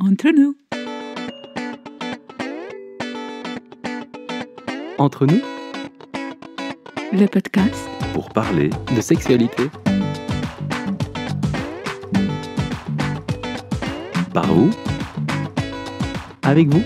Entre nous. Entre nous, Le podcast pour parler de sexualité. Par vous, avec vous.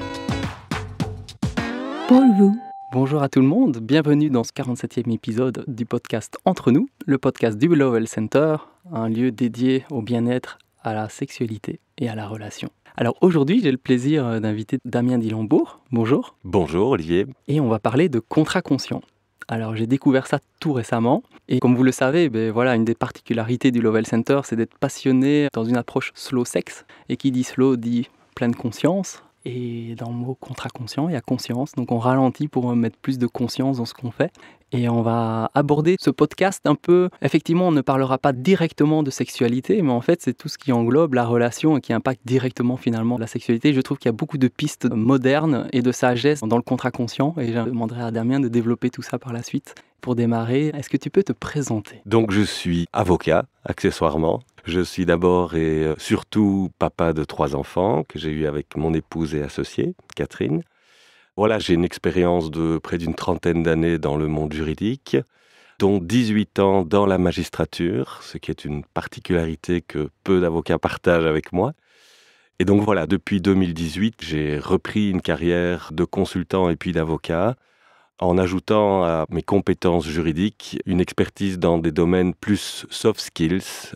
pour vous. Bonjour à tout le monde, bienvenue dans ce 47e épisode du podcast Entre nous, le podcast du Willow Well Center, un lieu dédié au bien-être, à la sexualité et à la relation. Alors aujourd'hui, j'ai le plaisir d'inviter Damien Dillembourg. Bonjour. Bonjour Olivier. Et on va parler de contrat conscient. Alors j'ai découvert ça tout récemment et comme vous le savez, une des particularités du Lowell Center, c'est d'être passionné dans une approche slow sex. Et qui dit slow dit pleine conscience. Et dans le mot contrat conscient, il y a conscience. Donc on ralentit pour mettre plus de conscience dans ce qu'on fait. Et on va aborder ce podcast un peu... Effectivement, on ne parlera pas directement de sexualité, mais en fait, c'est tout ce qui englobe la relation et qui impacte directement finalement la sexualité. Je trouve qu'il y a beaucoup de pistes modernes et de sagesse dans le contrat conscient. Et je demanderai à Damien de développer tout ça par la suite. Pour démarrer, est-ce que tu peux te présenter ? Donc je suis avocat, accessoirement. Je suis d'abord et surtout papa de 3 enfants que j'ai eu avec mon épouse et associée, Catherine. Voilà, j'ai une expérience de près d'une 30aine d'années dans le monde juridique, dont 18 ans dans la magistrature, ce qui est une particularité que peu d'avocats partagent avec moi. Et donc voilà, depuis 2018, j'ai repris une carrière de consultant et puis d'avocat, en ajoutant à mes compétences juridiques une expertise dans des domaines plus soft skills,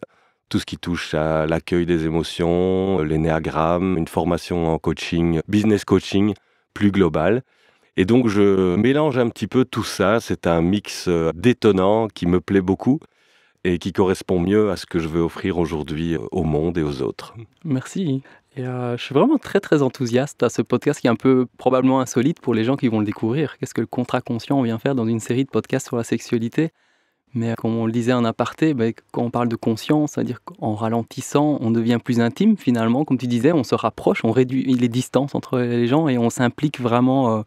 tout ce qui touche à l'accueil des émotions, l'énéagramme, une formation en coaching, business coaching plus global. Et donc je mélange un petit peu tout ça, c'est un mix détonnant qui me plaît beaucoup et qui correspond mieux à ce que je veux offrir aujourd'hui au monde et aux autres. Merci. Et je suis vraiment très très enthousiaste à ce podcast qui est un peu probablement insolite pour les gens qui vont le découvrir. Qu'est-ce que le contrat conscient vient faire dans une série de podcasts sur la sexualité ? Mais comme on le disait en aparté, quand on parle de conscience, c'est-à-dire qu'en ralentissant, on devient plus intime finalement. Comme tu disais, on se rapproche, on réduit les distances entre les gens et on s'implique vraiment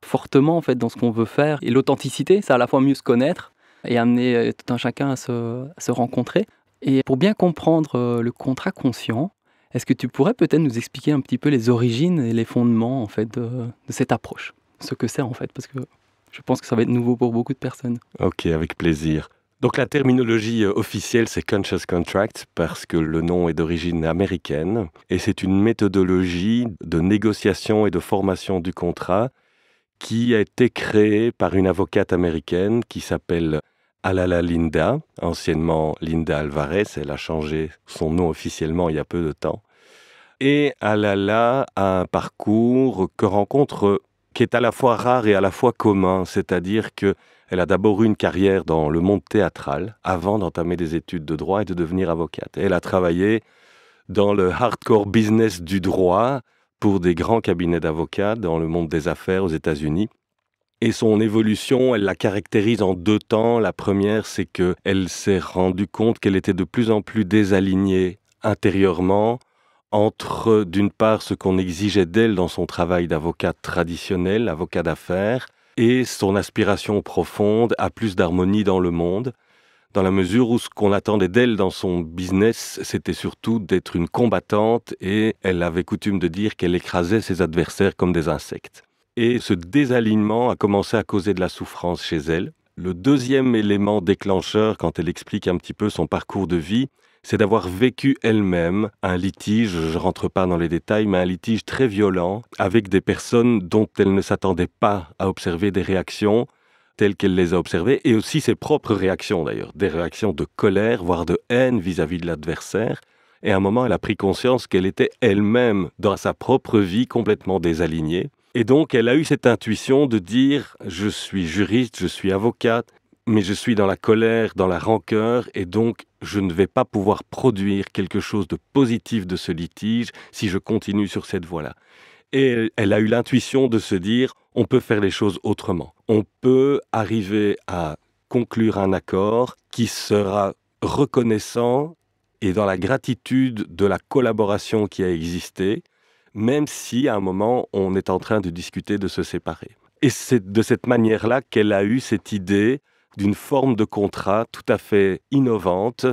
fortement en fait, dans ce qu'on veut faire. Et l'authenticité, c'est à la fois mieux se connaître et amener tout un chacun à se rencontrer. Et pour bien comprendre le contrat conscient, est-ce que tu pourrais peut-être nous expliquer un petit peu les origines et les fondements en fait, de cette approche ? Ce que c'est en fait, parce que je pense que ça va être nouveau pour beaucoup de personnes. Ok, avec plaisir. Donc la terminologie officielle, c'est Conscious Contract, parce que le nom est d'origine américaine, et c'est une méthodologie de négociation et de formation du contrat qui a été créée par une avocate américaine qui s'appelle Alala Linda, anciennement Linda Alvarez. Elle a changé son nom officiellement il y a peu de temps. Et Alala a un parcours qui est à la fois rare et à la fois commun, c'est-à-dire qu'elle a d'abord eu une carrière dans le monde théâtral avant d'entamer des études de droit et de devenir avocate. Elle a travaillé dans le hardcore business du droit pour des grands cabinets d'avocats dans le monde des affaires aux États-Unis. Et son évolution, elle la caractérise en 2 temps. La première, c'est qu'elle s'est rendue compte qu'elle était de plus en plus désalignée intérieurement entre, d'une part, ce qu'on exigeait d'elle dans son travail d'avocat traditionnel, avocat d'affaires, et son aspiration profonde à plus d'harmonie dans le monde, dans la mesure où ce qu'on attendait d'elle dans son business, c'était surtout d'être une combattante, et elle avait coutume de dire qu'elle écrasait ses adversaires comme des insectes. Et ce désalignement a commencé à causer de la souffrance chez elle. Le deuxième élément déclencheur, quand elle explique un petit peu son parcours de vie, c'est d'avoir vécu elle-même un litige, je ne rentre pas dans les détails, mais un litige très violent avec des personnes dont elle ne s'attendait pas à observer des réactions telles qu'elle les a observées, et aussi ses propres réactions d'ailleurs, des réactions de colère, voire de haine vis-à-vis de l'adversaire. Et à un moment, elle a pris conscience qu'elle était elle-même, dans sa propre vie, complètement désalignée. Et donc, elle a eu cette intuition de dire « je suis juriste, je suis avocate, mais je suis dans la colère, dans la rancœur, et donc je ne vais pas pouvoir produire quelque chose de positif de ce litige si je continue sur cette voie-là. » Et elle a eu l'intuition de se dire « on peut faire les choses autrement. On peut arriver à conclure un accord qui sera reconnaissant et dans la gratitude de la collaboration qui a existé, même si à un moment on est en train de discuter de se séparer. » Et c'est de cette manière-là qu'elle a eu cette idée d'une forme de contrat tout à fait innovante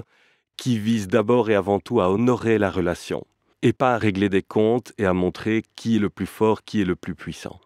qui vise d'abord et avant tout à honorer la relation et pas à régler des comptes et à montrer qui est le plus fort, qui est le plus puissant.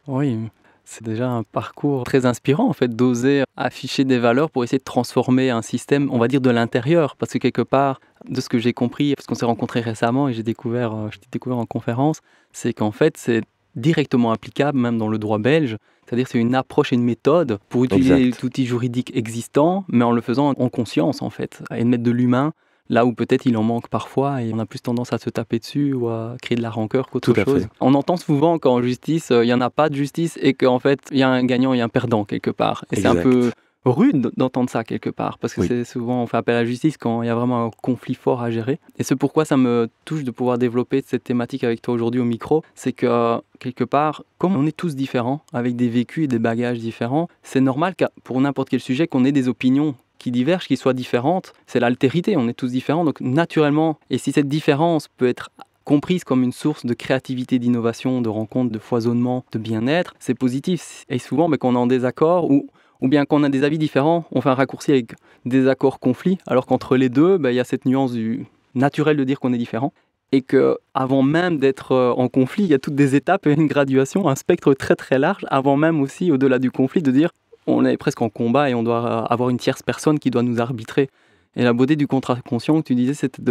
Oui, c'est déjà un parcours très inspirant en fait, d'oser afficher des valeurs pour essayer de transformer un système, on va dire de l'intérieur, parce que quelque part, de ce que j'ai compris, parce qu'on s'est rencontrés récemment et je t'ai découvert en conférence, c'est qu'en fait c'est directement applicable même dans le droit belge, c'est-à-dire c'est une approche et une méthode pour utiliser l'outil juridique existant, mais en le faisant en conscience en fait, et de mettre de l'humain là où peut-être il en manque parfois et on a plus tendance à se taper dessus ou à créer de la rancœur qu'autre chose. On entend souvent qu'en justice, il n'y en a pas de justice et qu'en fait, il y a un gagnant et un perdant quelque part. Et c'est un peu rude d'entendre ça quelque part parce que c'est souvent, on fait appel à la justice quand il y a vraiment un conflit fort à gérer. Et c'est pourquoi ça me touche de pouvoir développer cette thématique avec toi aujourd'hui au micro. C'est que quelque part, comme on est tous différents, avec des vécus et des bagages différents, c'est normal pour n'importe quel sujet qu'on ait des opinions qui divergent, qui soient différentes, c'est l'altérité, on est tous différents, donc naturellement, et si cette différence peut être comprise comme une source de créativité, d'innovation, de rencontre, de foisonnement, de bien-être, c'est positif. Et souvent, quand on est en désaccord ou bien qu'on a des avis différents, on fait un raccourci avec désaccord, conflit, alors qu'entre les deux, il y a cette nuance du naturel de dire qu'on est différent. Et qu'avant même d'être en conflit, il y a toutes des étapes et une graduation, un spectre très très large, avant même aussi, au-delà du conflit, de dire on est presque en combat et on doit avoir une tierce personne qui doit nous arbitrer. Et la beauté du contrat conscient que tu disais, c'était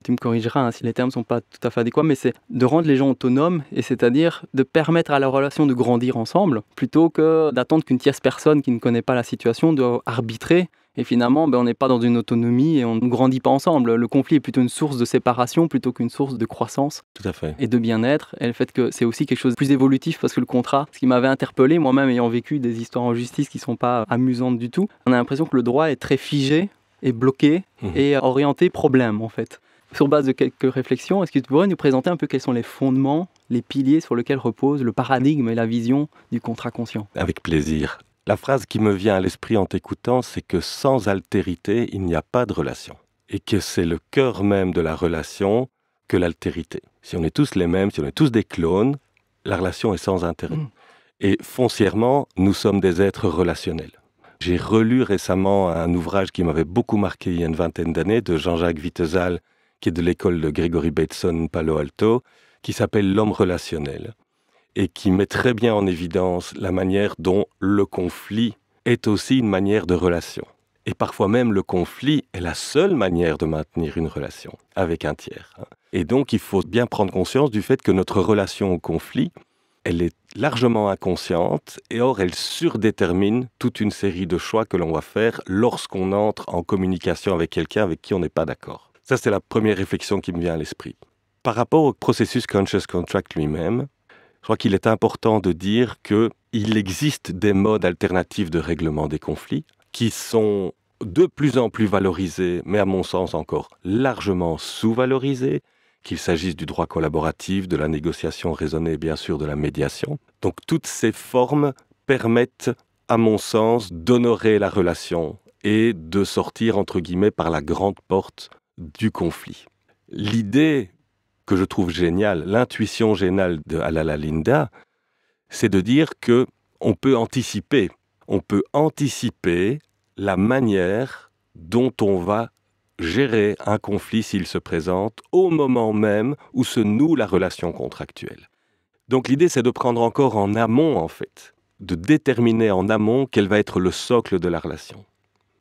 tu me corrigeras si les termes ne sont pas tout à fait adéquats, mais c'est de rendre les gens autonomes, et c'est-à-dire de permettre à la relation de grandir ensemble, plutôt que d'attendre qu'une tierce personne qui ne connaît pas la situation doit arbitrer. Et finalement, on n'est pas dans une autonomie et on ne grandit pas ensemble. Le conflit est plutôt une source de séparation plutôt qu'une source de croissance. Tout à fait. Et de bien-être. Et le fait que c'est aussi quelque chose de plus évolutif parce que le contrat, ce qui m'avait interpellé, moi-même ayant vécu des histoires en justice qui ne sont pas amusantes du tout, on a l'impression que le droit est très figé et bloqué et orienté problème en fait. Sur base de quelques réflexions, est-ce que tu pourrais nous présenter un peu quels sont les fondements, les piliers sur lesquels repose le paradigme et la vision du contrat conscient ? Avec plaisir. La phrase qui me vient à l'esprit en t'écoutant, c'est que sans altérité, il n'y a pas de relation. Et que c'est le cœur même de la relation que l'altérité. Si on est tous les mêmes, si on est tous des clones, la relation est sans intérêt. Et foncièrement, nous sommes des êtres relationnels. J'ai relu récemment un ouvrage qui m'avait beaucoup marqué il y a une vingtaine d'années, de Jean-Jacques Wittezal, qui est de l'école de Gregory Bateson, Palo Alto, qui s'appelle « L'homme relationnel ». Et qui met très bien en évidence la manière dont le conflit est aussi une manière de relation. Et parfois même, le conflit est la seule manière de maintenir une relation avec un tiers. Et donc, il faut bien prendre conscience du fait que notre relation au conflit, elle est largement inconsciente, et or, elle surdétermine toute une série de choix que l'on va faire lorsqu'on entre en communication avec quelqu'un avec qui on n'est pas d'accord. Ça, c'est la première réflexion qui me vient à l'esprit. Par rapport au processus Conscious Contract lui-même, je crois qu'il est important de dire qu'il existe des modes alternatifs de règlement des conflits qui sont de plus en plus valorisés, mais à mon sens encore largement sous-valorisés, qu'il s'agisse du droit collaboratif, de la négociation raisonnée et bien sûr de la médiation. Donc toutes ces formes permettent, à mon sens, d'honorer la relation et de sortir, entre guillemets, par la grande porte du conflit. L'idée que je trouve géniale, l'intuition géniale de Halala Linda, c'est de dire qu'on peut anticiper la manière dont on va gérer un conflit s'il se présente au moment même où se noue la relation contractuelle. Donc l'idée, c'est de prendre encore en amont, en fait, de déterminer en amont quel va être le socle de la relation.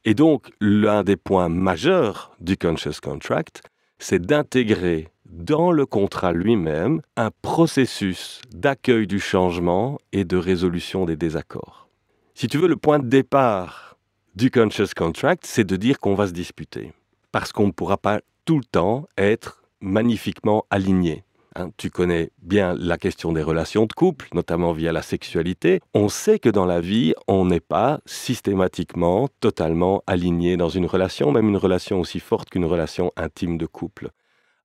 Et donc, l'un des points majeurs du Conscious Contract, c'est d'intégrer dans le contrat lui-même un processus d'accueil du changement et de résolution des désaccords. Si tu veux, le point de départ du Conscious Contract, c'est de dire qu'on va se disputer. Parce qu'on ne pourra pas tout le temps être magnifiquement aligné. Tu connais bien la question des relations de couple, notamment via la sexualité. On sait que dans la vie, on n'est pas systématiquement, totalement aligné dans une relation, même une relation aussi forte qu'une relation intime de couple.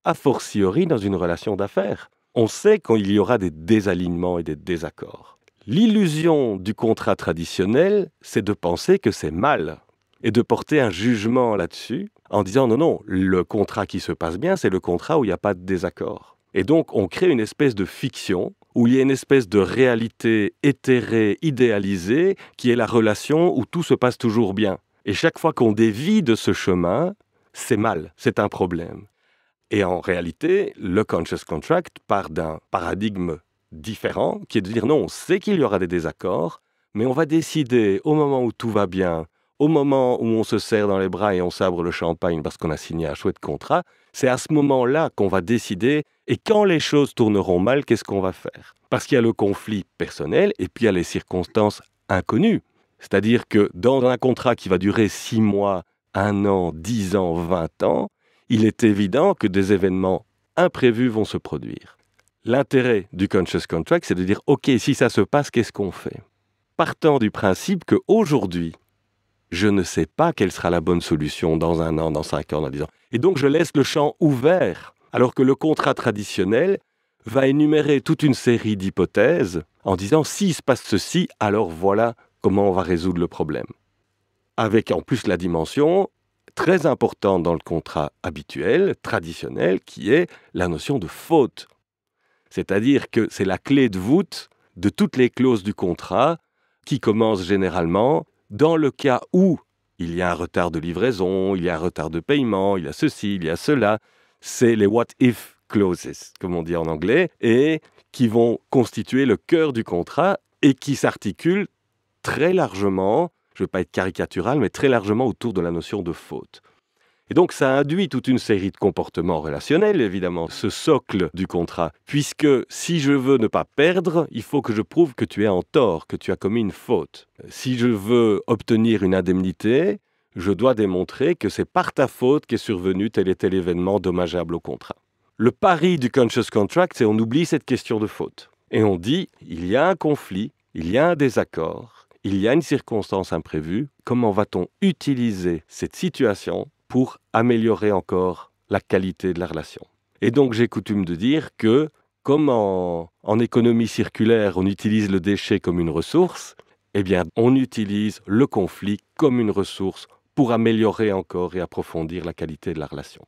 A fortiori dans une relation d'affaires. On sait qu'il y aura des désalignements et des désaccords. L'illusion du contrat traditionnel, c'est de penser que c'est mal et de porter un jugement là-dessus en disant non, le contrat qui se passe bien, c'est le contrat où il n'y a pas de désaccord. Et donc, on crée une espèce de fiction où il y a une espèce de réalité éthérée, idéalisée, qui est la relation où tout se passe toujours bien. Et chaque fois qu'on dévie de ce chemin, c'est mal, c'est un problème. Et en réalité, le conscious contract part d'un paradigme différent, qui est de dire non, on sait qu'il y aura des désaccords, mais on va décider au moment où tout va bien, au moment où on se serre dans les bras et on sabre le champagne parce qu'on a signé un chouette contrat, c'est à ce moment-là qu'on va décider, et quand les choses tourneront mal, qu'est-ce qu'on va faire? Parce qu'il y a le conflit personnel et puis il y a les circonstances inconnues. C'est-à-dire que dans un contrat qui va durer 6 mois, 1 an, 10 ans, 20 ans, il est évident que des événements imprévus vont se produire. L'intérêt du conscious contract, c'est de dire « Ok, si ça se passe, qu'est-ce qu'on fait ?» Partant du principe qu'aujourd'hui, je ne sais pas quelle sera la bonne solution dans 1 an, dans 5 ans, dans 10 ans. Et donc, je laisse le champ ouvert, alors que le contrat traditionnel va énumérer toute une série d'hypothèses en disant « S'il se passe ceci, alors voilà comment on va résoudre le problème. » Avec en plus la dimension très importante dans le contrat habituel, traditionnel, qui est la notion de faute. C'est-à-dire que c'est la clé de voûte de toutes les clauses du contrat qui commencent généralement dans le cas où il y a un retard de livraison, il y a un retard de paiement, il y a ceci, il y a cela. C'est les what if clauses, comme on dit en anglais, et qui vont constituer le cœur du contrat et qui s'articulent très largement, je ne veux pas être caricatural, mais très largement autour de la notion de faute. Et donc ça induit toute une série de comportements relationnels, évidemment, ce socle du contrat, puisque si je veux ne pas perdre, il faut que je prouve que tu es en tort, que tu as commis une faute. Si je veux obtenir une indemnité, je dois démontrer que c'est par ta faute qu'est survenu tel et tel événement dommageable au contrat. Le pari du conscious contract, c'est on oublie cette question de faute. Et on dit, il y a un conflit, il y a un désaccord, il y a une circonstance imprévue, comment va-t-on utiliser cette situation pour améliorer encore la qualité de la relation. Et donc, j'ai coutume de dire que, comme en économie circulaire, on utilise le déchet comme une ressource, eh bien, on utilise le conflit comme une ressource pour améliorer encore et approfondir la qualité de la relation.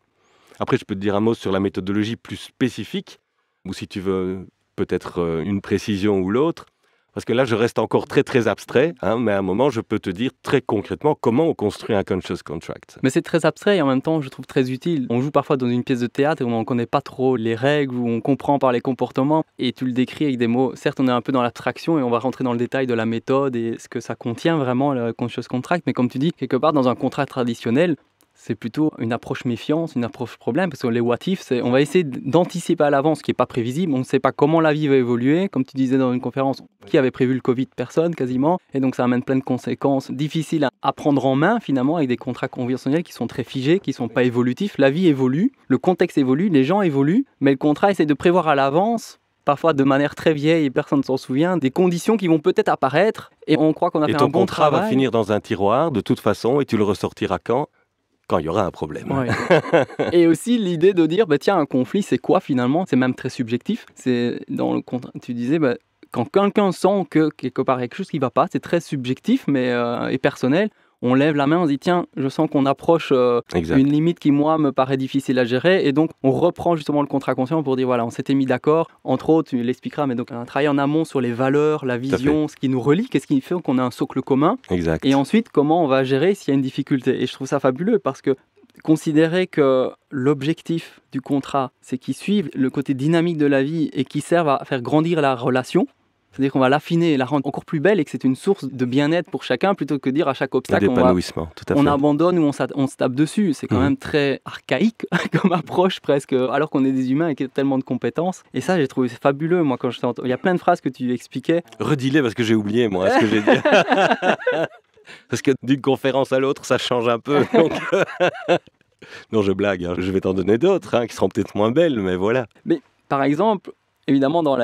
Après, je peux te dire un mot sur la méthodologie plus spécifique, ou si tu veux peut-être une précision ou l'autre. Parce que là, je reste encore très, très abstrait, mais à un moment, je peux te dire très concrètement comment on construit un conscious contract. Mais c'est très abstrait et en même temps, je trouve très utile. On joue parfois dans une pièce de théâtre et on ne connaît pas trop les règles ou on comprend par les comportements. Et tu le décris avec des mots. Certes, on est un peu dans l'abstraction et on va rentrer dans le détail de la méthode et ce que ça contient vraiment, le conscious contract. Mais comme tu dis, quelque part, dans un contrat traditionnel, c'est plutôt une approche méfiance, une approche problème, parce que les what if, on va essayer d'anticiper à l'avance ce qui n'est pas prévisible, on ne sait pas comment la vie va évoluer, comme tu disais dans une conférence, qui avait prévu le Covid? Personne quasiment, et donc ça amène plein de conséquences difficiles à prendre en main finalement, avec des contrats conventionnels qui sont très figés, qui ne sont pas évolutifs. La vie évolue, le contexte évolue, les gens évoluent, mais le contrat essaie de prévoir à l'avance, parfois de manière très vieille et personne ne s'en souvient, des conditions qui vont peut-être apparaître, et on croit qu'on a fait un bon travail. Et ton contrat va finir dans un tiroir de toute façon, et tu le ressortiras quand il y aura un problème. Ouais. Et aussi l'idée de dire, tiens, un conflit, c'est quoi finalement? C'est même très subjectif. C'est dans le tu disais, quand quelqu'un sent que quelque part il y a quelque chose qui ne va pas, c'est très subjectif mais, et personnel. On lève la main, on se dit, tiens, je sens qu'on approche une limite qui, moi, me paraît difficile à gérer. Et donc, on reprend justement le contrat conscient pour dire, voilà, on s'était mis d'accord. Entre autres, tu l'expliqueras, mais donc, un travail en amont sur les valeurs, la vision, ce qui nous relie, qu'est-ce qui fait qu'on a un socle commun. Exact. Et ensuite, comment on va gérer s'il y a une difficulté. Et je trouve ça fabuleux parce que considérer que l'objectif du contrat, c'est qu'il suive le côté dynamique de la vie et qu'il serve à faire grandir la relation. C'est-à-dire qu'on va l'affiner et la rendre encore plus belle et que c'est une source de bien-être pour chacun plutôt que de dire à chaque obstacle on abandonne ou on se tape dessus. C'est quand même très archaïque comme approche presque, alors qu'on est des humains avec tellement de compétences. Et ça, j'ai trouvé fabuleux. Moi, quand il y a plein de phrases que tu expliquais. Redis-les parce que j'ai oublié, moi, ce que j'ai dit. Parce que d'une conférence à l'autre, ça change un peu. Donc... non, je blague. Je vais t'en donner d'autres qui seront peut-être moins belles, mais voilà. Mais par exemple... Évidemment, dans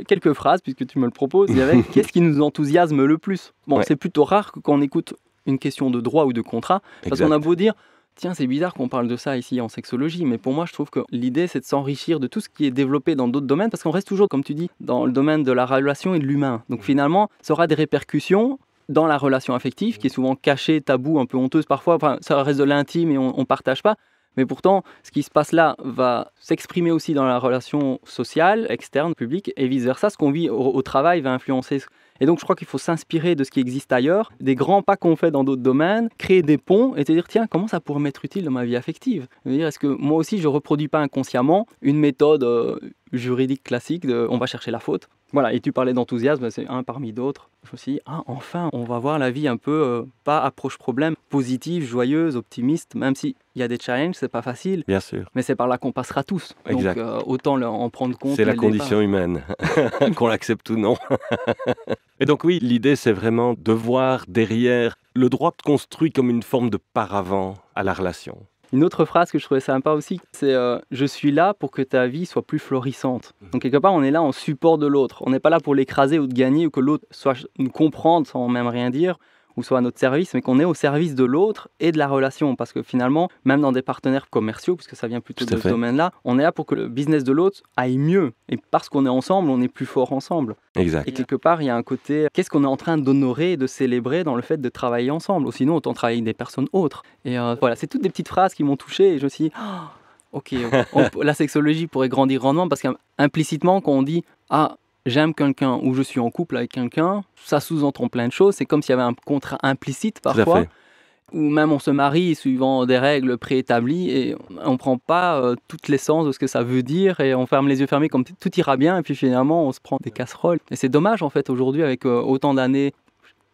quelques phrases, puisque tu me le proposes, il y avait « Qu'est-ce qui nous enthousiasme le plus ?» Bon, c'est plutôt rare que quand on écoute une question de droit ou de contrat, parce qu'on a beau dire « Tiens, c'est bizarre qu'on parle de ça ici en sexologie », mais pour moi, je trouve que l'idée, c'est de s'enrichir de tout ce qui est développé dans d'autres domaines, parce qu'on reste toujours, comme tu dis, dans le domaine de la relation et de l'humain. Donc finalement, ça aura des répercussions dans la relation affective, qui est souvent cachée, taboue, un peu honteuse parfois. Enfin, ça reste de l'intime et on ne partage pas. Mais pourtant, ce qui se passe là va s'exprimer aussi dans la relation sociale, externe, publique, et vice-versa. Ce qu'on vit au travail va influencer. Et donc, je crois qu'il faut s'inspirer de ce qui existe ailleurs, des grands pas qu'on fait dans d'autres domaines, créer des ponts et te dire, tiens, comment ça pourrait m'être utile dans ma vie affective? Je veux dire, est-ce que moi aussi, je ne reproduis pas inconsciemment une méthode juridique classique de on va chercher la faute? Voilà, et tu parlais d'enthousiasme, c'est un parmi d'autres. Je me suis dit, enfin, on va voir la vie un peu, pas approche-problème, positive, joyeuse, optimiste, même s'il y a des challenges, c'est pas facile. Bien sûr. Mais c'est par là qu'on passera tous. Exact. Donc, autant en prendre compte. C'est la condition humaine, qu'on l'accepte ou non. Et donc oui, l'idée, c'est vraiment de voir derrière le droit construit comme une forme de paravent à la relation. Une autre phrase que je trouvais sympa aussi, c'est je suis là pour que ta vie soit plus florissante. Donc quelque part, on est là en support de l'autre. On n'est pas là pour l'écraser ou de gagner ou que l'autre soit nous comprendre sans même rien dire ou soit à notre service, mais qu'on est au service de l'autre et de la relation. Parce que finalement, même dans des partenaires commerciaux, puisque ça vient plutôt de ce domaine-là, on est là pour que le business de l'autre aille mieux. Et parce qu'on est ensemble, on est plus fort ensemble. Exact. Et quelque part, il y a un côté, qu'est-ce qu'on est en train d'honorer et de célébrer dans le fait de travailler ensemble? Ou sinon, autant travailler avec des personnes autres. Et voilà, c'est toutes des petites phrases qui m'ont touché et je me suis dit, ok, la sexologie pourrait grandir grandement parce qu'implicitement, quand on dit, j'aime quelqu'un ou je suis en couple avec quelqu'un, ça sous-entend plein de choses. C'est comme s'il y avait un contrat implicite parfois, ou même on se marie suivant des règles préétablies et on ne prend pas toute l'essence de ce que ça veut dire et on ferme les yeux fermés comme tout ira bien et puis finalement on se prend des casseroles. Et c'est dommage en fait aujourd'hui avec autant d'années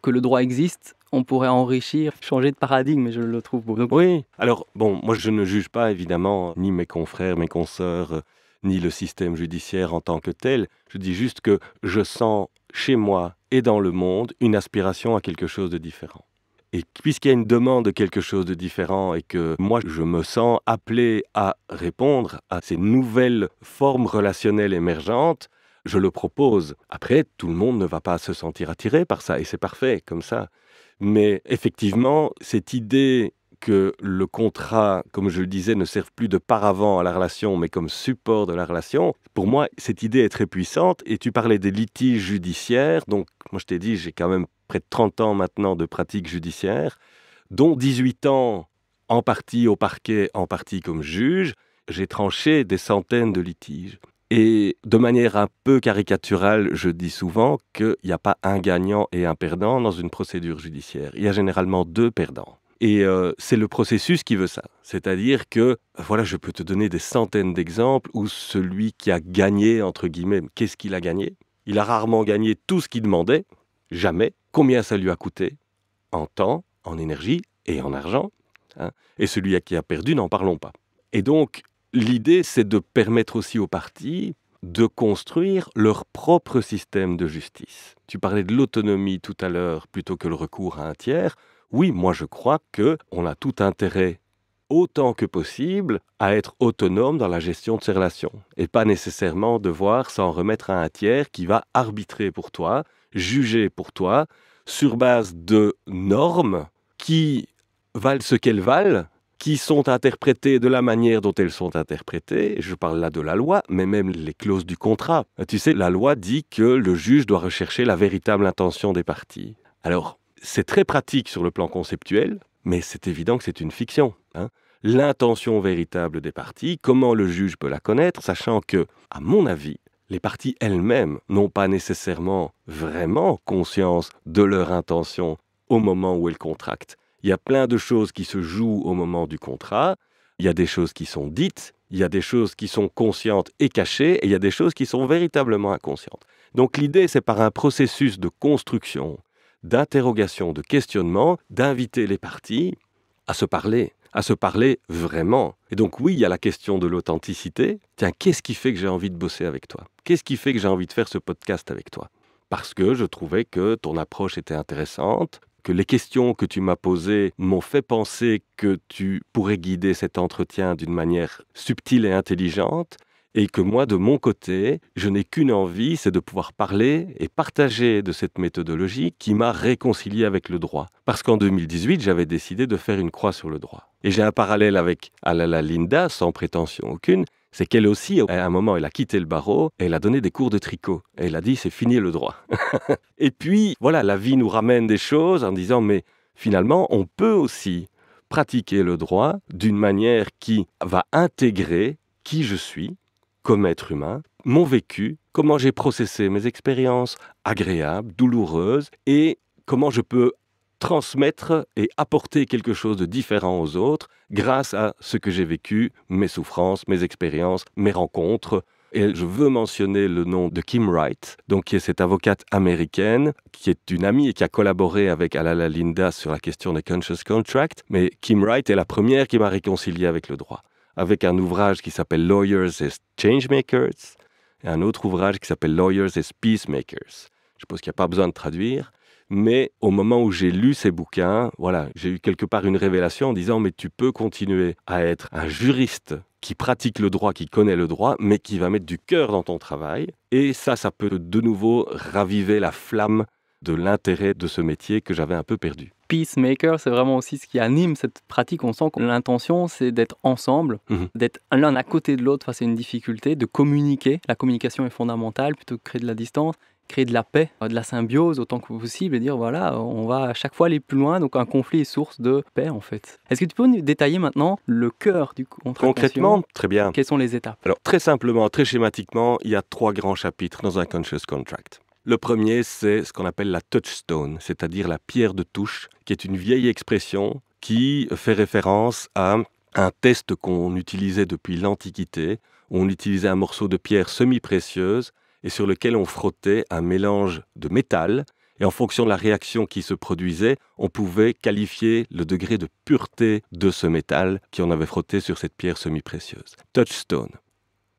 que le droit existe, on pourrait enrichir, changer de paradigme et je le trouve beau. Donc, oui, alors bon, moi je ne juge pas évidemment ni mes confrères, mes consoeurs, ni le système judiciaire en tant que tel. Je dis juste que je sens chez moi et dans le monde une aspiration à quelque chose de différent. Et puisqu'il y a une demande de quelque chose de différent et que moi je me sens appelé à répondre à ces nouvelles formes relationnelles émergentes, je le propose. Après, tout le monde ne va pas se sentir attiré par ça et c'est parfait comme ça. Mais effectivement, cette idée que le contrat, comme je le disais, ne serve plus de paravent à la relation, mais comme support de la relation, pour moi, cette idée est très puissante. Et tu parlais des litiges judiciaires. Donc, moi, je t'ai dit, j'ai quand même près de 30 ans maintenant de pratique judiciaire, dont 18 ans en partie au parquet, en partie comme juge. J'ai tranché des centaines de litiges. Et de manière un peu caricaturale, je dis souvent qu'il n'y a pas un gagnant et un perdant dans une procédure judiciaire. Il y a généralement 2 perdants. Et c'est le processus qui veut ça. C'est-à-dire que, voilà, je peux te donner des centaines d'exemples où celui qui a gagné, entre guillemets, qu'est-ce qu'il a gagné? Il a rarement gagné tout ce qu'il demandait, jamais. Combien ça lui a coûté? En temps, en énergie et en argent. Et celui qui a perdu, n'en parlons pas. Et donc, l'idée, c'est de permettre aussi aux parties de construire leur propre système de justice. Tu parlais de l'autonomie tout à l'heure plutôt que le recours à un tiers. Oui, moi je crois qu'on a tout intérêt, autant que possible, à être autonome dans la gestion de ses relations et pas nécessairement devoir s'en remettre à un tiers qui va arbitrer pour toi, juger pour toi, sur base de normes qui valent ce qu'elles valent, qui sont interprétées de la manière dont elles sont interprétées. Je parle là de la loi, mais même les clauses du contrat. Tu sais, la loi dit que le juge doit rechercher la véritable intention des parties. Alors, c'est très pratique sur le plan conceptuel, mais c'est évident que c'est une fiction. L'intention véritable des parties, comment le juge peut la connaître, sachant que, à mon avis, les parties elles-mêmes n'ont pas nécessairement vraiment conscience de leur intention au moment où elles contractent. Il y a plein de choses qui se jouent au moment du contrat, il y a des choses qui sont dites, il y a des choses qui sont conscientes et cachées, et il y a des choses qui sont véritablement inconscientes. Donc l'idée, c'est par un processus de construction, d'interrogation, de questionnement, d'inviter les parties à se parler vraiment. Et donc oui, il y a la question de l'authenticité. Tiens, qu'est-ce qui fait que j'ai envie de bosser avec toi? Qu'est-ce qui fait que j'ai envie de faire ce podcast avec toi? Parce que je trouvais que ton approche était intéressante, que les questions que tu m'as posées m'ont fait penser que tu pourrais guider cet entretien d'une manière subtile et intelligente, et que moi, de mon côté, je n'ai qu'une envie, c'est de pouvoir parler et partager de cette méthodologie qui m'a réconcilié avec le droit. Parce qu'en 2018, j'avais décidé de faire une croix sur le droit. Et j'ai un parallèle avec Alala Linda, sans prétention aucune, c'est qu'elle aussi, à un moment, elle a quitté le barreau, et elle a donné des cours de tricot. Et elle a dit, c'est fini le droit. Et puis, voilà, la vie nous ramène des choses en disant, mais finalement, on peut aussi pratiquer le droit d'une manière qui va intégrer qui je suis comme être humain, mon vécu, comment j'ai processé mes expériences agréables, douloureuses, et comment je peux transmettre et apporter quelque chose de différent aux autres grâce à ce que j'ai vécu, mes souffrances, mes expériences, mes rencontres. Et je veux mentionner le nom de Kim Wright, donc qui est cette avocate américaine, qui est une amie et qui a collaboré avec Alala Linda sur la question des conscious contracts. Mais Kim Wright est la première qui m'a réconcilié avec le droit, avec un ouvrage qui s'appelle Lawyers as Changemakers et un autre ouvrage qui s'appelle Lawyers as Peacemakers. Je suppose qu'il n'y a pas besoin de traduire. Mais au moment où j'ai lu ces bouquins, voilà, j'ai eu quelque part une révélation en disant « mais tu peux continuer à être un juriste qui pratique le droit, qui connaît le droit, mais qui va mettre du cœur dans ton travail. » Et ça peut de nouveau raviver la flamme de l'intérêt de ce métier que j'avais un peu perdu. Peacemaker, c'est vraiment aussi ce qui anime cette pratique. On sent que l'intention, c'est d'être ensemble, d'être l'un à côté de l'autre face à une difficulté, de communiquer. La communication est fondamentale plutôt que créer de la distance. Créer de la paix, de la symbiose autant que possible et dire voilà, on va à chaque fois aller plus loin, donc un conflit est source de paix en fait. Est-ce que tu peux nous détailler maintenant le cœur du contrat? Concrètement, très bien. Quelles sont les étapes? Alors très simplement, très schématiquement, il y a 3 grands chapitres dans un conscious contract. Le premier, c'est ce qu'on appelle la touchstone, c'est-à-dire la pierre de touche, qui est une vieille expression qui fait référence à un test qu'on utilisait depuis l'Antiquité, où on utilisait un morceau de pierre semi-précieuse et sur lequel on frottait un mélange de métal. Et en fonction de la réaction qui se produisait, on pouvait qualifier le degré de pureté de ce métal qu'on avait frotté sur cette pierre semi-précieuse. Touchstone.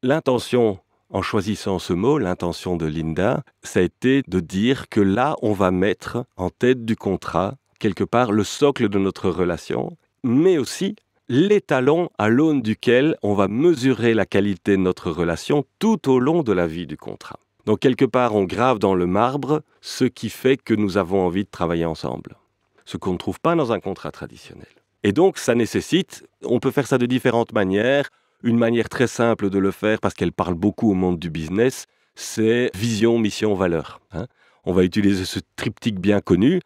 L'intention, en choisissant ce mot, l'intention de Linda, ça a été de dire que là, on va mettre en tête du contrat, quelque part, le socle de notre relation, mais aussi l'étalon à l'aune duquel on va mesurer la qualité de notre relation tout au long de la vie du contrat. Donc quelque part, on grave dans le marbre ce qui fait que nous avons envie de travailler ensemble, ce qu'on ne trouve pas dans un contrat traditionnel. Et donc ça nécessite, on peut faire ça de différentes manières. Une manière très simple de le faire, parce qu'elle parle beaucoup au monde du business, c'est vision, mission, valeur. On va utiliser ce triptyque bien connu.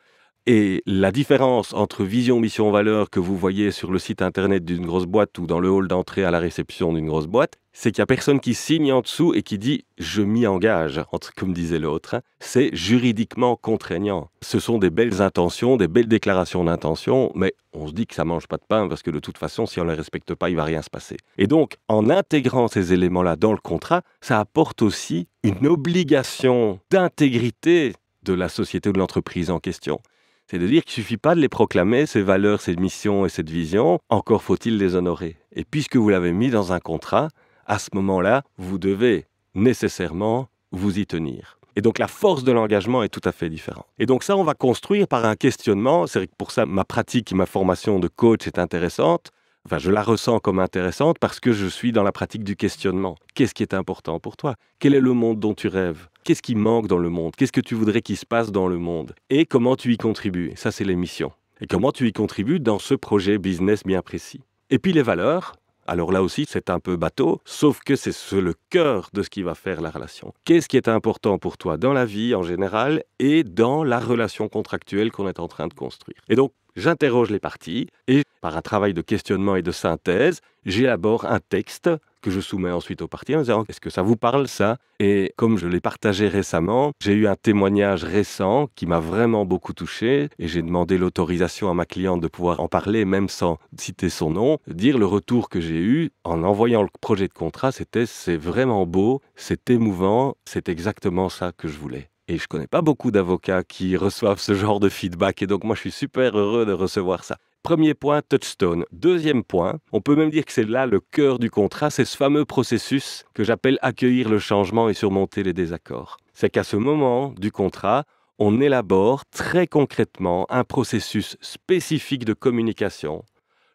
Et la différence entre vision, mission, valeur que vous voyez sur le site internet d'une grosse boîte ou dans le hall d'entrée à la réception d'une grosse boîte, c'est qu'il n'y a personne qui signe en dessous et qui dit « je m'y engage », comme disait l'autre. C'est juridiquement contraignant. Ce sont des belles intentions, des belles déclarations d'intention, mais on se dit que ça ne mange pas de pain parce que de toute façon, si on ne les respecte pas, il ne va rien se passer. Et donc, en intégrant ces éléments-là dans le contrat, ça apporte aussi une obligation d'intégrité de la société ou de l'entreprise en question. C'est de dire qu'il ne suffit pas de les proclamer, ces valeurs, ces missions et cette vision, encore faut-il les honorer. Et puisque vous l'avez mis dans un contrat, à ce moment-là, vous devez nécessairement vous y tenir. Et donc la force de l'engagement est tout à fait différente. Et donc ça, on va construire par un questionnement. C'est vrai que pour ça, ma pratique et ma formation de coach est intéressante. Enfin, je la ressens comme intéressante parce que je suis dans la pratique du questionnement. Qu'est-ce qui est important pour toi? Quel est le monde dont tu rêves? Qu'est-ce qui manque dans le monde? Qu'est-ce que tu voudrais qu'il se passe dans le monde? Et comment tu y contribues? Ça, c'est les missions. Et comment tu y contribues dans ce projet business bien précis. Et puis les valeurs. Alors là aussi, c'est un peu bateau, sauf que c'est le cœur de ce qui va faire la relation. Qu'est-ce qui est important pour toi dans la vie en général et dans la relation contractuelle qu'on est en train de construire? Et donc, j'interroge les parties et par un travail de questionnement et de synthèse, j'élabore un texte que je soumets ensuite aux parties en disant « Est-ce que ça vous parle ça ?» Et comme je l'ai partagé récemment, j'ai eu un témoignage récent qui m'a vraiment beaucoup touché et j'ai demandé l'autorisation à ma cliente de pouvoir en parler, même sans citer son nom, dire le retour que j'ai eu en envoyant le projet de contrat, c'était « C'est vraiment beau, c'est émouvant, c'est exactement ça que je voulais ». Et je ne connais pas beaucoup d'avocats qui reçoivent ce genre de feedback. Et donc, moi, je suis super heureux de recevoir ça. Premier point, touchstone. Deuxième point, on peut même dire que c'est là le cœur du contrat, c'est ce fameux processus que j'appelle accueillir le changement et surmonter les désaccords. C'est qu'à ce moment du contrat, on élabore très concrètement un processus spécifique de communication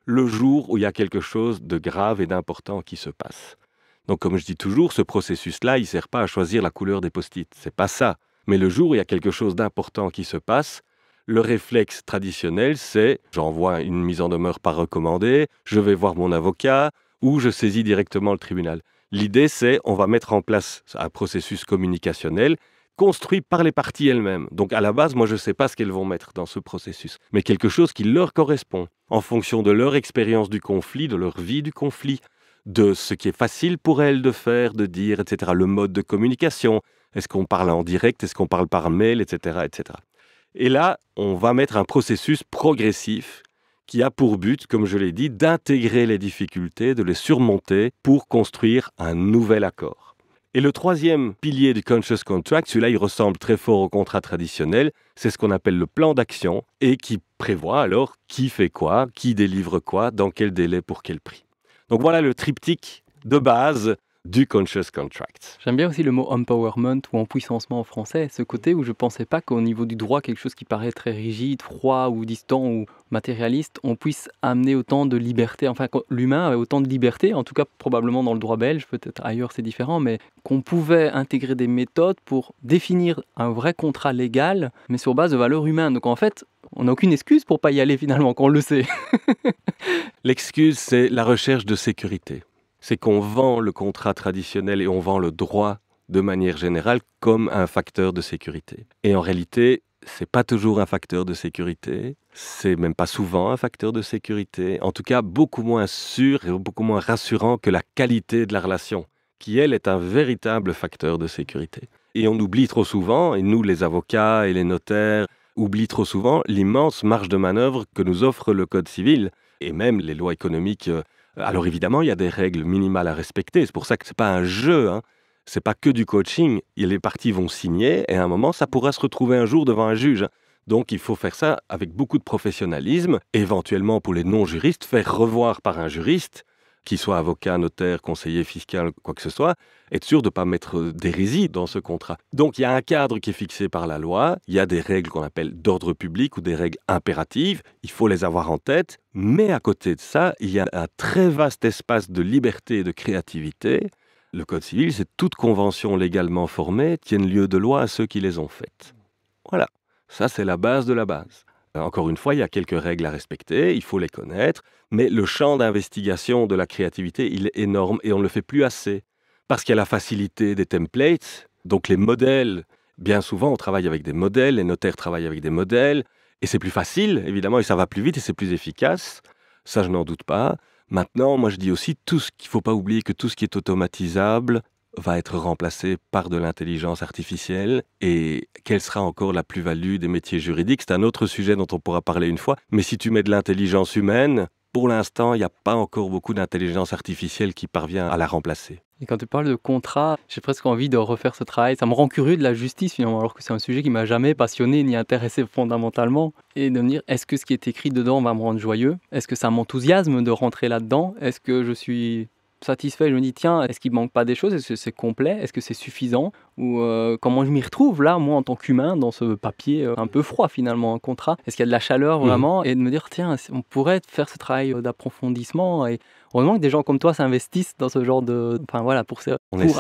le jour où il y a quelque chose de grave et d'important qui se passe. Donc, comme je dis toujours, ce processus-là, il ne sert pas à choisir la couleur des post-it. C'est pas ça. Mais le jour où il y a quelque chose d'important qui se passe, le réflexe traditionnel, c'est j'envoie une mise en demeure par recommandé, je vais voir mon avocat ou je saisis directement le tribunal. L'idée, c'est on va mettre en place un processus communicationnel construit par les parties elles-mêmes. Donc à la base, moi je ne sais pas ce qu'elles vont mettre dans ce processus, mais quelque chose qui leur correspond. en fonction de leur expérience du conflit, de leur vie du conflit, de ce qui est facile pour elles de faire, de dire, etc. Le mode de communication, est-ce qu'on parle en direct, est-ce qu'on parle par mail, etc., etc. Et là, on va mettre un processus progressif qui a pour but, comme je l'ai dit, d'intégrer les difficultés, de les surmonter pour construire un nouvel accord. Et le troisième pilier du Conscious Contract, celui-là, il ressemble très fort au contrat traditionnel, c'est ce qu'on appelle le plan d'action et qui prévoit alors qui fait quoi, qui délivre quoi, dans quel délai, pour quel prix. Donc voilà le triptyque de base du Conscious Contract. J'aime bien aussi le mot empowerment ou empuissancement en français, ce côté où je ne pensais pas qu'au niveau du droit, quelque chose qui paraît très rigide, froid ou distant ou matérialiste, on puisse amener autant de liberté, enfin l'humain avait autant de liberté, en tout cas probablement dans le droit belge, peut-être ailleurs c'est différent, mais qu'on pouvait intégrer des méthodes pour définir un vrai contrat légal, mais sur base de valeurs humaines. Donc en fait, on n'a aucune excuse pour ne pas y aller finalement, quand on le sait. L'excuse, c'est la recherche de sécurité. C'est qu'on vend le contrat traditionnel et on vend le droit de manière générale comme un facteur de sécurité. Et en réalité, c'est pas toujours un facteur de sécurité, c'est même pas souvent un facteur de sécurité, en tout cas beaucoup moins sûr et beaucoup moins rassurant que la qualité de la relation, qui elle est un véritable facteur de sécurité. Et on oublie trop souvent, et nous les avocats et les notaires oublient trop souvent l'immense marge de manœuvre que nous offre le Code civil et même les lois économiques. Alors évidemment, il y a des règles minimales à respecter. C'est pour ça que ce n'est pas un jeu, hein. Ce n'est pas que du coaching. Les parties vont signer et à un moment, ça pourra se retrouver un jour devant un juge. Donc il faut faire ça avec beaucoup de professionnalisme. Éventuellement, pour les non-juristes, faire revoir par un juriste, qu'il soit avocat, notaire, conseiller fiscal, quoi que ce soit, être sûr de ne pas mettre d'hérésie dans ce contrat. Donc il y a un cadre qui est fixé par la loi, il y a des règles qu'on appelle d'ordre public ou des règles impératives, il faut les avoir en tête, mais à côté de ça, il y a un très vaste espace de liberté et de créativité. Le Code civil, c'est toute convention légalement formée tienne lieu de loi à ceux qui les ont faites. Voilà, ça c'est la base de la base. Encore une fois, il y a quelques règles à respecter, il faut les connaître, mais le champ d'investigation de la créativité, il est énorme et on ne le fait plus assez. Parce qu'il y a la facilité des templates, donc les modèles, bien souvent on travaille avec des modèles, les notaires travaillent avec des modèles, et c'est plus facile, évidemment, et ça va plus vite et c'est plus efficace, ça je n'en doute pas. Maintenant, moi je dis aussi qu'il ne faut pas oublier que tout ce qui est automatisable va être remplacé par de l'intelligence artificielle et quelle sera encore la plus-value des métiers juridiques. C'est un autre sujet dont on pourra parler une fois, mais si tu mets de l'intelligence humaine, pour l'instant, il n'y a pas encore beaucoup d'intelligence artificielle qui parvient à la remplacer. Et quand tu parles de contrat, j'ai presque envie de refaire ce travail. Ça me rend curieux de la justice finalement, alors que c'est un sujet qui m'a jamais passionné ni intéressé fondamentalement. Et de me dire, est-ce que ce qui est écrit dedans va me rendre joyeux? Est-ce que ça m'enthousiasme de rentrer là-dedans? Est-ce que je suis satisfait? Je me dis, tiens, est-ce qu'il ne manque pas des choses? Est-ce que c'est complet? Est-ce que c'est suffisant? Ou comment je m'y retrouve là, moi, en tant qu'humain, dans ce papier un peu froid finalement, un contrat? Est-ce qu'il y a de la chaleur vraiment? Et de me dire, tiens, on pourrait faire ce travail d'approfondissement. Et heureusement que des gens comme toi s'investissent dans ce genre de... Enfin voilà, pour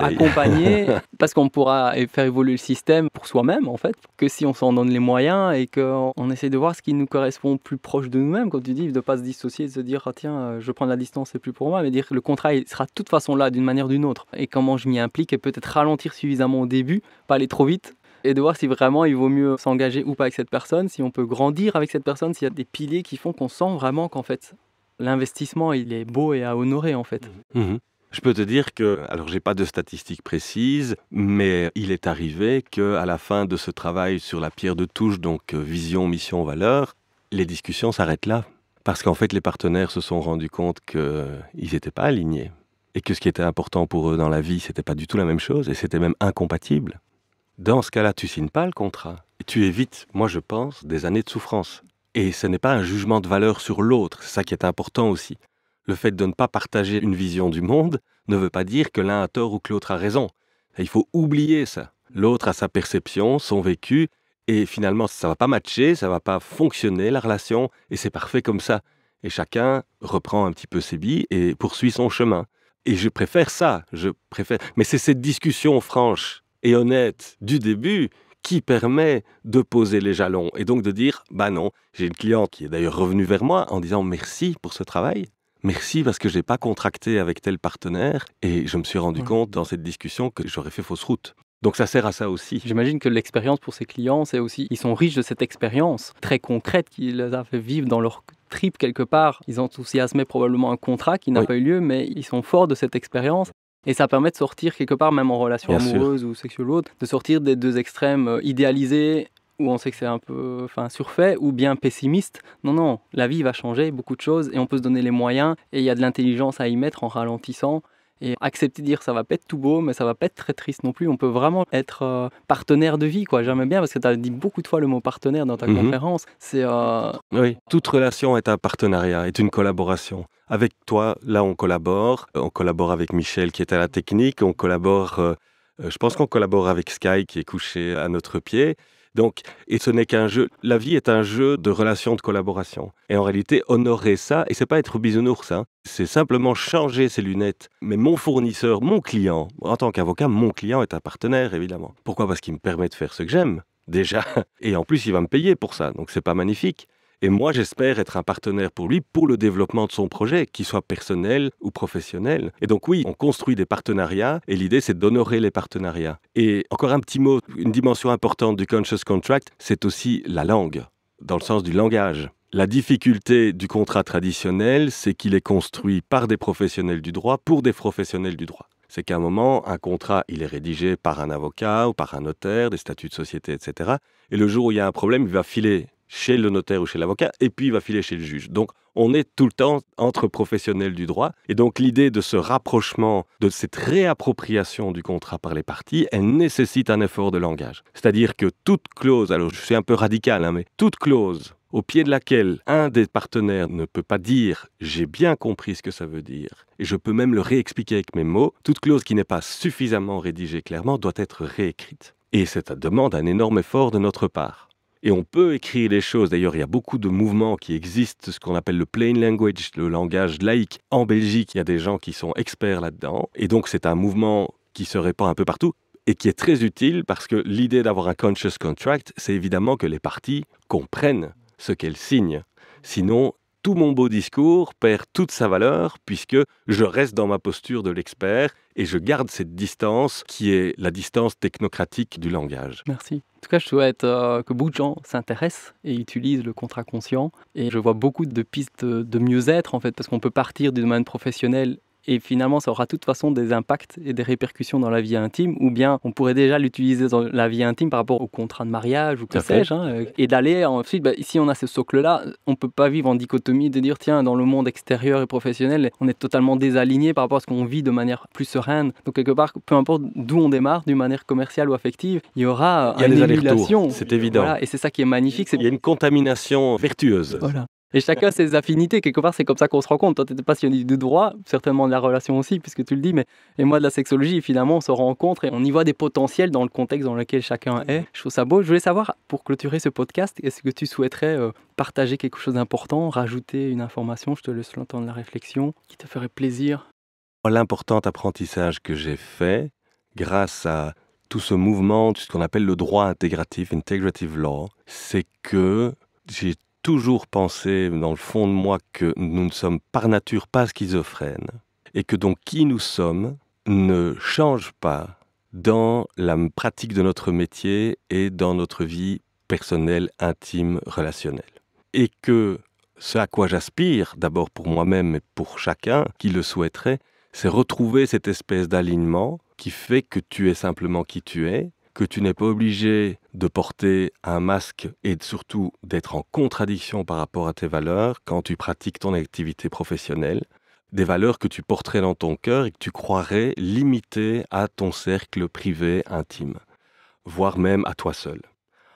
accompagner, parce qu'on pourra faire évoluer le système pour soi-même en fait, que si on s'en donne les moyens et qu'on essaie de voir ce qui nous correspond plus proche de nous-mêmes, comme tu dis, de ne pas se dissocier, de se dire, ah, tiens, je prends la distance, c'est plus pour moi, mais dire que le contrat il sera de toute façon là d'une manière ou d'une autre. Et comment je m'y implique et peut-être ralentir suffisamment au début, pas aller trop vite, et de voir si vraiment il vaut mieux s'engager ou pas avec cette personne, si on peut grandir avec cette personne, s'il y a des piliers qui font qu'on sent vraiment qu'en fait, l'investissement, il est beau et à honorer en fait. Je peux te dire que, alors j'ai pas de statistiques précises, mais il est arrivé qu'à la fin de ce travail sur la pierre de touche, donc vision, mission, valeur, les discussions s'arrêtent là. Parce qu'en fait, les partenaires se sont rendus compte qu'ils n'étaient pas alignés. Et que ce qui était important pour eux dans la vie, c'était pas du tout la même chose, et c'était même incompatible. Dans ce cas-là, tu signes pas le contrat. Et tu évites, moi je pense, des années de souffrance. Et ce n'est pas un jugement de valeur sur l'autre, c'est ça qui est important aussi. Le fait de ne pas partager une vision du monde ne veut pas dire que l'un a tort ou que l'autre a raison. Et il faut oublier ça. L'autre a sa perception, son vécu, et finalement ça ne va pas matcher, ça ne va pas fonctionner la relation, et c'est parfait comme ça. Et chacun reprend un petit peu ses billes et poursuit son chemin. Et je préfère ça, Mais c'est cette discussion franche et honnête du début qui permet de poser les jalons et donc de dire, bah non, j'ai une cliente qui est d'ailleurs revenue vers moi en disant merci pour ce travail, merci parce que je n'ai pas contracté avec tel partenaire et je me suis rendu compte dans cette discussion que j'aurais fait fausse route. Donc ça sert à ça aussi. J'imagine que l'expérience pour ces clients, c'est aussi, ils sont riches de cette expérience très concrète qui les a fait vivre dans leur trip quelque part. Ils enthousiasmaient probablement un contrat qui n'a pas eu lieu, mais ils sont forts de cette expérience. Et ça permet de sortir quelque part, même en relation amoureuse ou sexuelle ou autre, de sortir des deux extrêmes idéalisés, où on sait que c'est un peu surfait, ou bien pessimiste. Non, la vie va changer, beaucoup de choses, et on peut se donner les moyens, et il y a de l'intelligence à y mettre en ralentissant, et accepter de dire ça va pas être tout beau, mais ça va pas être très triste non plus. On peut vraiment être partenaire de vie, quoi. J'aime bien, parce que tu as dit beaucoup de fois le mot partenaire dans ta conférence. Oui, toute relation est un partenariat, est une collaboration. Avec toi, là, on collabore avec Michel qui est à la technique, on collabore, je pense qu'on collabore avec Sky qui est couché à notre pied. Donc, et ce n'est qu'un jeu. La vie est un jeu de relations de collaboration. Et en réalité, honorer ça, et c'est pas être bisounours, c'est simplement changer ses lunettes. Mais mon fournisseur, mon client, en tant qu'avocat, mon client est un partenaire, évidemment. Pourquoi ? Parce qu'il me permet de faire ce que j'aime, déjà. Et en plus, il va me payer pour ça, donc c'est pas magnifique. Et moi, j'espère être un partenaire pour lui, pour le développement de son projet, qu'il soit personnel ou professionnel. Et donc oui, on construit des partenariats, et l'idée, c'est d'honorer les partenariats. Et encore un petit mot, une dimension importante du Conscious Contract, c'est aussi la langue, dans le sens du langage. La difficulté du contrat traditionnel, c'est qu'il est construit par des professionnels du droit, pour des professionnels du droit. C'est qu'à un moment, un contrat, il est rédigé par un avocat ou par un notaire, des statuts de société, etc. Et le jour où il y a un problème, il va filer chez le notaire ou chez l'avocat, et puis il va filer chez le juge. Donc, on est tout le temps entre professionnels du droit. Et donc, l'idée de ce rapprochement, de cette réappropriation du contrat par les parties, elle nécessite un effort de langage. C'est-à-dire que toute clause, alors je suis un peu radical, mais toute clause au pied de laquelle un des partenaires ne peut pas dire « j'ai bien compris ce que ça veut dire » et je peux même le réexpliquer avec mes mots, toute clause qui n'est pas suffisamment rédigée clairement doit être réécrite. Et ça demande un énorme effort de notre part. Et on peut écrire les choses. D'ailleurs, il y a beaucoup de mouvements qui existent, ce qu'on appelle le plain language, le langage laïque. En Belgique, il y a des gens qui sont experts là-dedans. Et donc, c'est un mouvement qui se répand un peu partout et qui est très utile parce que l'idée d'avoir un conscious contract, c'est évidemment que les parties comprennent ce qu'elles signent. Sinon, tout mon beau discours perd toute sa valeur puisque je reste dans ma posture de l'expert et je garde cette distance qui est la distance technocratique du langage. Merci. En tout cas, je souhaite que beaucoup de gens s'intéressent et utilisent le contrat conscient. Et je vois beaucoup de pistes de mieux-être, en fait, parce qu'on peut partir du domaine professionnel et finalement, ça aura de toute façon des impacts et des répercussions dans la vie intime, ou bien on pourrait déjà l'utiliser dans la vie intime par rapport au contrat de mariage ou que sais-je, et d'aller ensuite, si on a ce socle-là, on ne peut pas vivre en dichotomie de dire, tiens, dans le monde extérieur et professionnel, on est totalement désaligné par rapport à ce qu'on vit de manière plus sereine. Donc quelque part, peu importe d'où on démarre, d'une manière commerciale ou affective, il y aura une émulation. C'est évident. Voilà, et c'est ça qui est magnifique. Il y a une contamination vertueuse. Voilà. Et chacun ses affinités, quelque part, c'est comme ça qu'on se rend compte. Toi, tu étais passionné du droit, certainement de la relation aussi, puisque tu le dis, et moi de la sexologie, finalement, on se rencontre et on y voit des potentiels dans le contexte dans lequel chacun est. Je trouve ça beau. Je voulais savoir, pour clôturer ce podcast, est-ce que tu souhaiterais partager quelque chose d'important, rajouter une information, je te laisse le temps de la réflexion, qui te ferait plaisir? L'important apprentissage que j'ai fait, grâce à tout ce mouvement, ce qu'on appelle le droit intégratif, integrative law, c'est que j'ai toujours pensé dans le fond de moi que nous ne sommes par nature pas schizophrènes et que donc qui nous sommes ne change pas dans la pratique de notre métier et dans notre vie personnelle, intime, relationnelle. Et que ce à quoi j'aspire, d'abord pour moi-même et pour chacun qui le souhaiterait, c'est retrouver cette espèce d'alignement qui fait que tu es simplement qui tu es, que tu n'es pas obligé de porter un masque et surtout d'être en contradiction par rapport à tes valeurs quand tu pratiques ton activité professionnelle, des valeurs que tu porterais dans ton cœur et que tu croirais limitées à ton cercle privé intime, voire même à toi seul.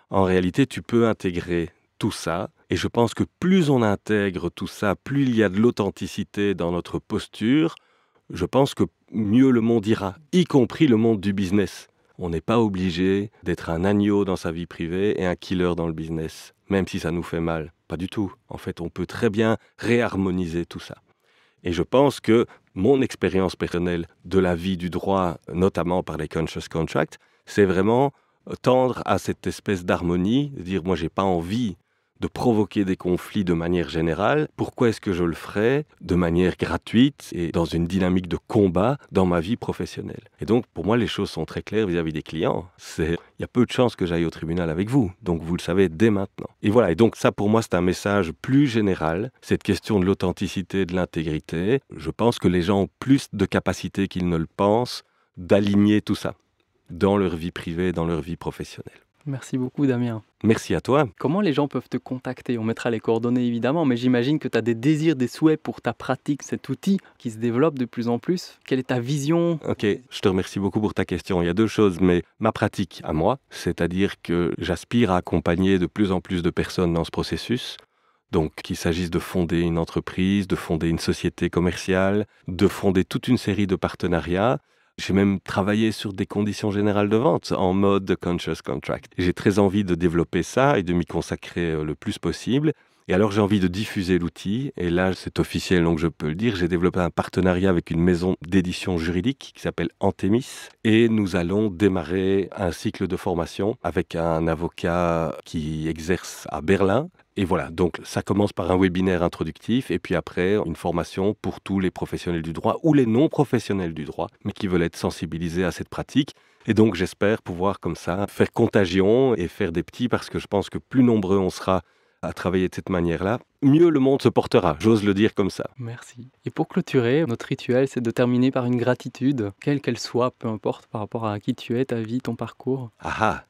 En réalité, tu peux intégrer tout ça, et je pense que plus on intègre tout ça, plus il y a de l'authenticité dans notre posture, je pense que mieux le monde ira, y compris le monde du business. On n'est pas obligé d'être un agneau dans sa vie privée et un killer dans le business, même si ça nous fait mal. Pas du tout. En fait, on peut très bien réharmoniser tout ça. Et je pense que mon expérience personnelle de la vie du droit, notamment par les conscious contracts, c'est vraiment tendre à cette espèce d'harmonie, de dire moi j'ai pas envie de provoquer des conflits de manière générale, pourquoi est-ce que je le ferais de manière gratuite et dans une dynamique de combat dans ma vie professionnelle? Et donc, pour moi, les choses sont très claires vis-à-vis des clients. Il y a peu de chances que j'aille au tribunal avec vous. Donc, vous le savez dès maintenant. Et voilà. Et donc, ça, pour moi, c'est un message plus général. Cette question de l'authenticité, de l'intégrité. Je pense que les gens ont plus de capacité qu'ils ne le pensent d'aligner tout ça dans leur vie privée, dans leur vie professionnelle. Merci beaucoup, Damien. Merci à toi. Comment les gens peuvent te contacter? On mettra les coordonnées évidemment, mais j'imagine que tu as des désirs, des souhaits pour ta pratique, cet outil qui se développe de plus en plus. Quelle est ta vision? Ok, je te remercie beaucoup pour ta question. Il y a deux choses, mais ma pratique à moi, c'est-à-dire que j'aspire à accompagner de plus en plus de personnes dans ce processus. Donc qu'il s'agisse de fonder une entreprise, de fonder une société commerciale, de fonder toute une série de partenariats. J'ai même travaillé sur des conditions générales de vente en mode conscious contract. J'ai très envie de développer ça et de m'y consacrer le plus possible. Et alors j'ai envie de diffuser l'outil. Et là, c'est officiel, donc je peux le dire. J'ai développé un partenariat avec une maison d'édition juridique qui s'appelle Anthemis. Et nous allons démarrer un cycle de formation avec un avocat qui exerce à Berlin. Et voilà, donc ça commence par un webinaire introductif et puis après une formation pour tous les professionnels du droit ou les non-professionnels du droit, mais qui veulent être sensibilisés à cette pratique. Et donc j'espère pouvoir comme ça faire contagion et faire des petits parce que je pense que plus nombreux on sera à travailler de cette manière-là, mieux le monde se portera, j'ose le dire comme ça. Merci. Et pour clôturer, notre rituel, c'est de terminer par une gratitude, quelle qu'elle soit, peu importe par rapport à qui tu es, ta vie, ton parcours. Ah!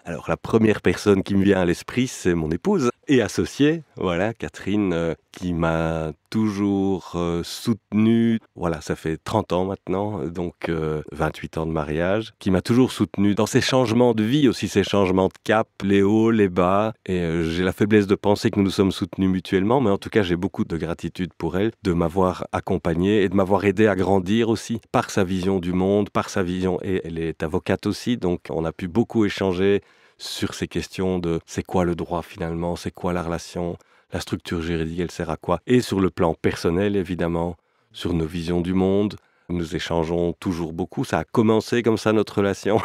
Alors la première personne qui me vient à l'esprit, c'est mon épouse et associée, voilà, Catherine, qui m'a toujours soutenu, voilà, ça fait 30 ans maintenant, donc 28 ans de mariage, qui m'a toujours soutenu dans ces changements de vie, aussi ces changements de cap, les hauts, les bas, et j'ai la faiblesse de penser que nous nous sommes soutenus mutuellement, mais en tout cas j'ai beaucoup de gratitude pour elle, de m'avoir accompagné et de m'avoir aidé à grandir aussi, par sa vision du monde, par sa vision, et elle est avocate aussi, donc on a pu beaucoup échanger sur ces questions de c'est quoi le droit finalement, c'est quoi la relation, la structure juridique, elle sert à quoi. Et sur le plan personnel, évidemment, sur nos visions du monde, nous échangeons toujours beaucoup. Ça a commencé comme ça, notre relation,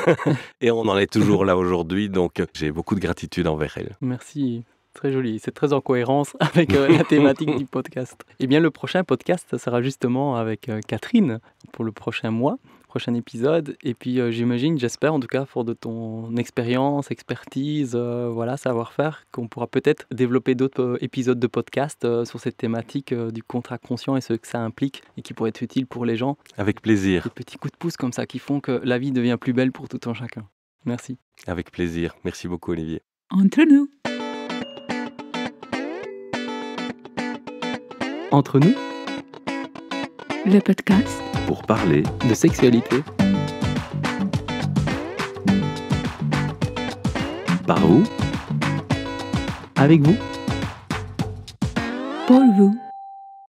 et on en est toujours là aujourd'hui, donc j'ai beaucoup de gratitude envers elle. Merci. Très joli, c'est très en cohérence avec la thématique du podcast. Eh bien, le prochain podcast, ça sera justement avec Catherine pour le prochain mois, prochain épisode. Et puis, j'espère en tout cas, fort de ton expérience, expertise, voilà, savoir-faire, qu'on pourra peut-être développer d'autres épisodes de podcast sur cette thématique du contrat conscient et ce que ça implique et qui pourrait être utile pour les gens. Avec plaisir. Des petits coups de pouce comme ça qui font que la vie devient plus belle pour tout un chacun. Merci. Avec plaisir. Merci beaucoup, Olivier. Entre nous. Entre nous, Le podcast. Pour parler de sexualité. par vous, Avec vous. Pour vous.